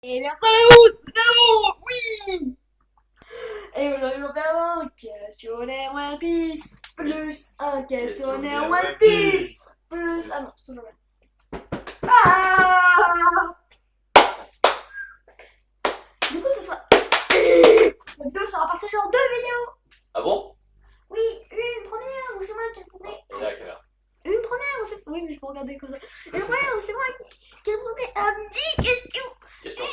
Et bien salut, c'est Nao, oui. Et aujourd'hui on va faire un questionnaire One Piece, plus un questionnaire One Piece, plus... Ah non, c'est toujours même. Ah. Du coup, ça sera... La vidéo sera partagée en deux vidéos. Ah bon? Oui, une première où c'est moi qui ai répondu. Et là, la caméra. Une première où c'est... Oui, mais je peux regarder comme ça. Une première où c'est moi qui ai répondu à 10 questions. Question.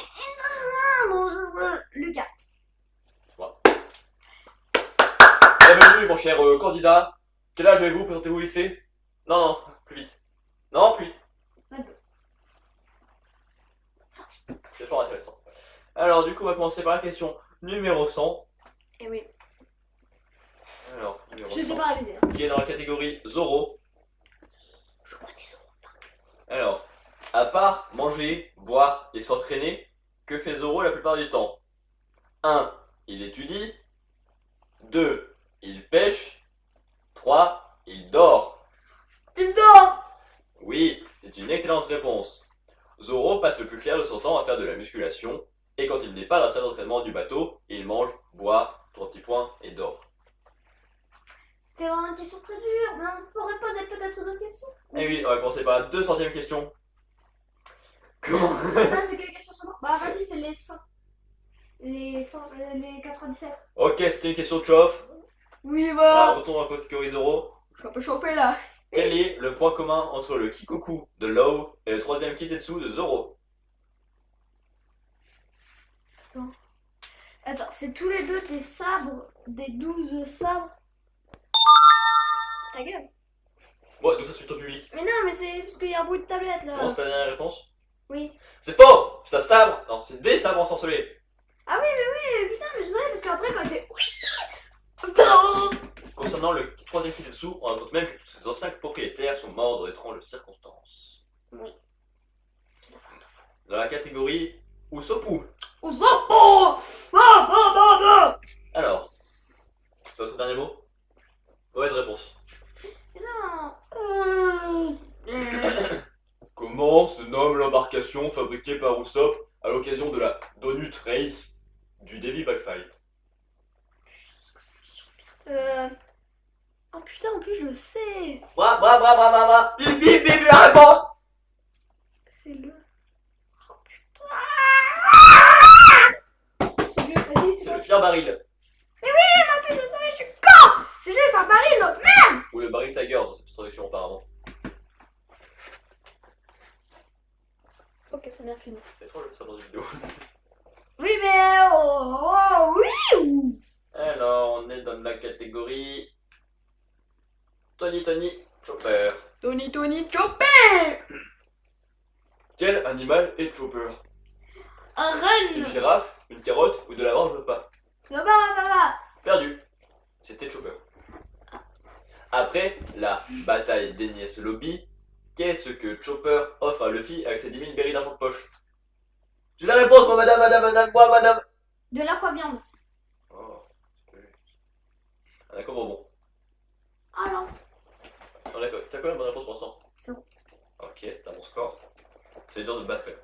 Lucas. C'est moi. Bienvenue, mon cher candidat. Quel âge avez-vous? Présentez-vous vite fait. Non, non, plus vite. Non, plus vite. 22. C'est fort intéressant. Alors, du coup, on va commencer par la question numéro 100. Et oui. Alors, numéro Je 100. sais pas réviser. Qui est dans la catégorie Zoro. Je connais Zoro. Alors, à part manger, boire et s'entraîner, que fait Zoro la plupart du temps? 1. Il étudie. 2. Il pêche. 3. Il dort. Il dort. Oui, c'est une excellente réponse. Zoro passe le plus clair de son temps à faire de la musculation, et quand il n'est pas dans la salle d'entraînement du bateau, il mange, boit, 3 petits points et dort. C'était vraiment une question très dure, mais on pourrait poser peut-être d'autres questions. Et oui, on va commencer par la 200e question. Comment Ah, c'est quelle question seulement? Bah vas-y, fais les 100. Les 100, les 97. Ok, c'était une question de chauffe. Oui, Alors, voilà. retournons à la catégorie Zoro. Je suis un peu chauffé là. Quel est le point commun entre le Kikoku de Law et le troisième Kitetsu de Zoro? Attends, c'est tous les deux des sabres, des 12 sabres. Ta gueule. Ouais, donc ça c'est ton public. Mais non, mais c'est parce qu'il y a un bruit de tablette C'est là. bon, c'est ta dernière réponse? Oui. C'est faux! C'est un sabre! Non, c'est des sabres ensorcelés. Ah oui, mais oui, putain, mais je savais parce qu'après quand il fait. Concernant le troisième Kitetsu, on raconte même que tous ses anciens propriétaires sont morts dans d'étranges circonstances. Oui. Dans la catégorie Usopp. Au Zappo. Alors, c'est votre dernier mot? Mauvaise réponse. Non. Comment se nomme l'embarcation fabriquée par Usopp à l'occasion de la Donut Race du Davy Backfight? Oh putain, en plus je le sais. Bip bip bip la réponse! C'est le. Oh putain. C'est le. Vas-y, c'est C'est quoi? le Fier Baril. Mais oui, mais en plus je le savais, je suis con. C'est juste un baril, non? Merde. Ou le Baril Tiger dans cette traduction apparemment. Ok, c'est bien filmé. C'est étrange ça dans une vidéo. Oui, mais. Oh, oui. Alors, on est dans la catégorie Tony Chopper. Tony Chopper. Quel animal est Chopper? Un Une run. girafe, une carotte ou de la mange pas? Va. Perdu. C'était Chopper. Après la bataille d'Enies Lobby, qu'est-ce que Chopper offre à Luffy avec ses 10 000 berries d'argent de poche? J'ai la réponse, moi, madame, moi, madame. De l'aquaviande. Oh, un accord bonbon. Ah non. Non, d'accord. T'as quand même bonne réponse pour l'instant? C'est bon. Ok, c'est un bon score. C'est dur de te battre quand même.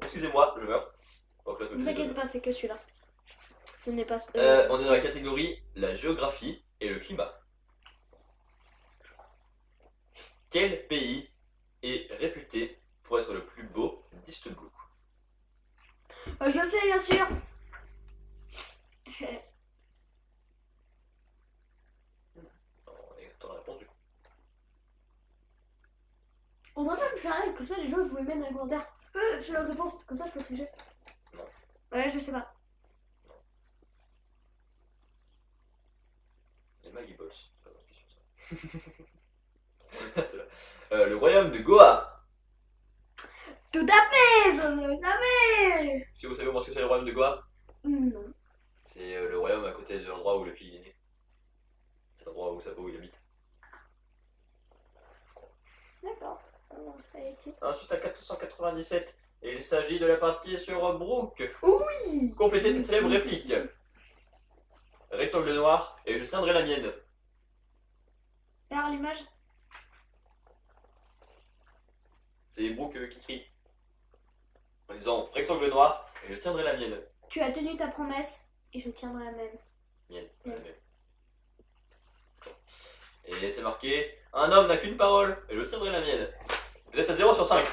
Excusez-moi, je meurs. Donc, là, je me Ne vous fais inquiétez de- pas, c'est que celui-là. Ce n'est pas. On est dans la catégorie la géographie et le climat. Quel pays est réputé pour être le plus beau d'East Blue? Je le sais, bien sûr. T'en as répondu. On devrait pas me faire un comme ça, les gens pouvaient mettre dans les commentaires. Je le réponse, comme ça je peux tricher. Non. Ouais, je sais pas. Les Maggie Balls. C'est pas une question ça. C'est là. Le royaume de Goa. Tout à fait, je le savais. Si vous savez au moins ce que c'est le royaume de Goa, Non. c'est le royaume à côté de l'endroit où le fils est né. C'est l'endroit où Sabo il habite. D'accord. Alors, ça a été. Ensuite à 497, il s'agit de la partie sur Brook. Oui. Complétez cette célèbre réplique. Rectangle noir et je tiendrai la mienne. Alors l'image. C'est Brook qui crie. disant rectangle noir et je tiendrai la mienne. Tu as tenu ta promesse et je tiendrai la même. Mienne, la mienne. Et c'est marqué un homme n'a qu'une parole et je tiendrai la mienne. Vous êtes à 0 sur 5.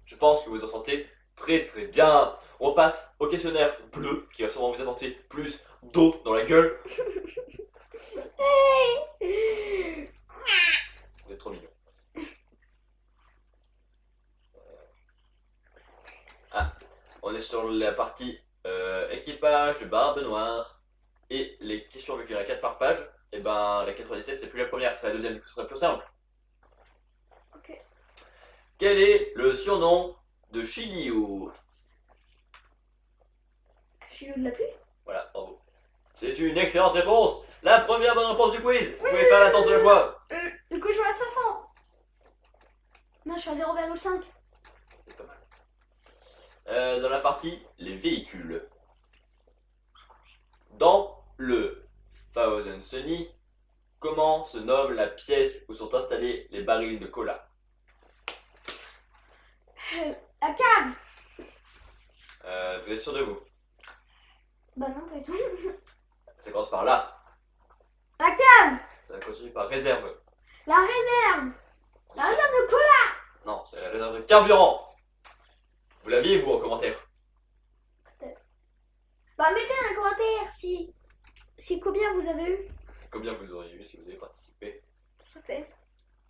Je pense que vous en sentez très très bien. On passe au questionnaire bleu qui va sûrement vous apporter plus d'eau dans la gueule. Vous êtes trop mignon. Ah, on est sur la partie équipage de Barbe Noire. Et les questions, vu qu'il y en a 4 par page, et ben la 97 c'est plus la première, c'est la deuxième, du coup ce sera plus simple. Ok. Quel est le surnom de Shiryu? Chilo de la pluie? Voilà, bravo. C'est une excellente réponse. La première bonne réponse du quiz. Vous pouvez faire la danse de la joie. Du coup, je suis à 500. Non, je suis à 0,5. C'est pas mal. Dans la partie les véhicules. Dans le Thousand Sunny, comment se nomme la pièce où sont installés les barils de cola? La cave. Vous êtes sûr de vous? Bah non, pas du tout. Ça commence par là. La cave. Ça continue par réserve. La réserve. La réserve de cola. Non, c'est la réserve de carburant. Vous l'aviez, vous, en commentaire? Bah mettez un commentaire si combien vous avez eu. Combien vous auriez eu si vous avez participé? Ça fait.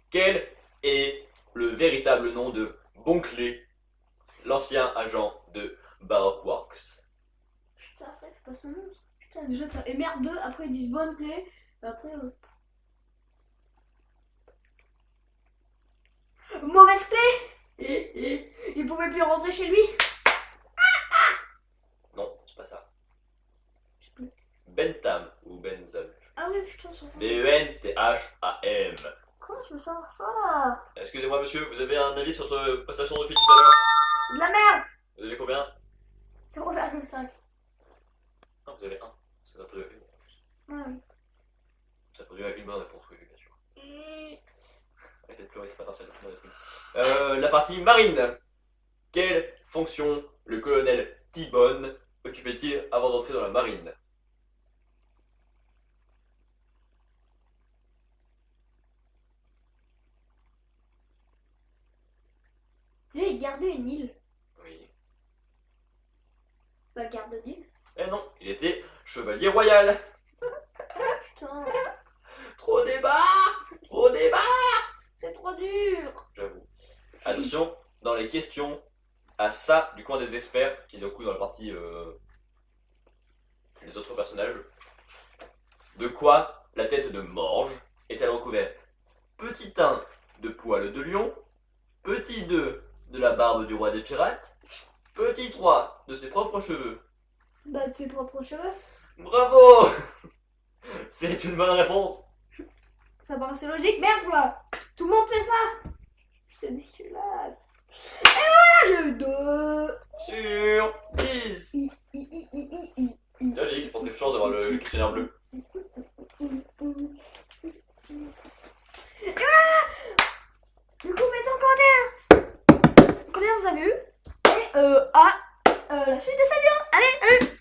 Quel est le véritable nom de Bonclé, l'ancien agent de Baroque Works? Putain, c'est vrai que c'est pas son nom. Putain, déjà t'as et merde 2, après ils disent bonne clé. Après. Mauvaise clé. Il pouvait plus rentrer chez lui. Non, c'est pas ça. Je sais plus. Bentham ou Bentham. Ah oui, putain, c'est vrai. B-E-N-T-H-A-M. Comment je veux savoir ça là? Excusez-moi, monsieur, vous avez un avis sur votre prestation depuis tout à l'heure? C'est de la merde. Vous avez combien? 0,5. Non, vous avez 1. C'est un peu. Ouais. Ça produit avec une bonne réponse, oui, bien sûr. Et... Arrêtez de pleurer, c'est pas grave, c'est la fin de la partie marine. Quelle fonction le colonel T-Bone occupait-il avant d'entrer dans la marine? Déjà, il gardait une île. Oui. Bah, garde d'île. Eh non, il était chevalier royal. Putain, Trop débat. Trop débat. c'est trop dur. J'avoue. Attention, dans les questions, à ça du coin des experts, qui est du coup dans la partie des autres personnages. De quoi la tête de Morge est-elle recouverte? Petit 1 de poils de lion, petit 2 de la barbe du roi des pirates, petit 3 de ses propres cheveux. Bah, de ses propres cheveux. Bravo. C'est une bonne réponse. Ça paraissait logique, merde toi. Tout le monde fait ça. C'est dégueulasse. Et voilà, j'ai eu 2. Sur 10. Déjà, j'ai dit que c'est pour très chance d'avoir le questionnaire bleu. Et voilà. Du coup, mettez en commentaire combien vous avez eu. Et la suite de ça bien. Allez, allez.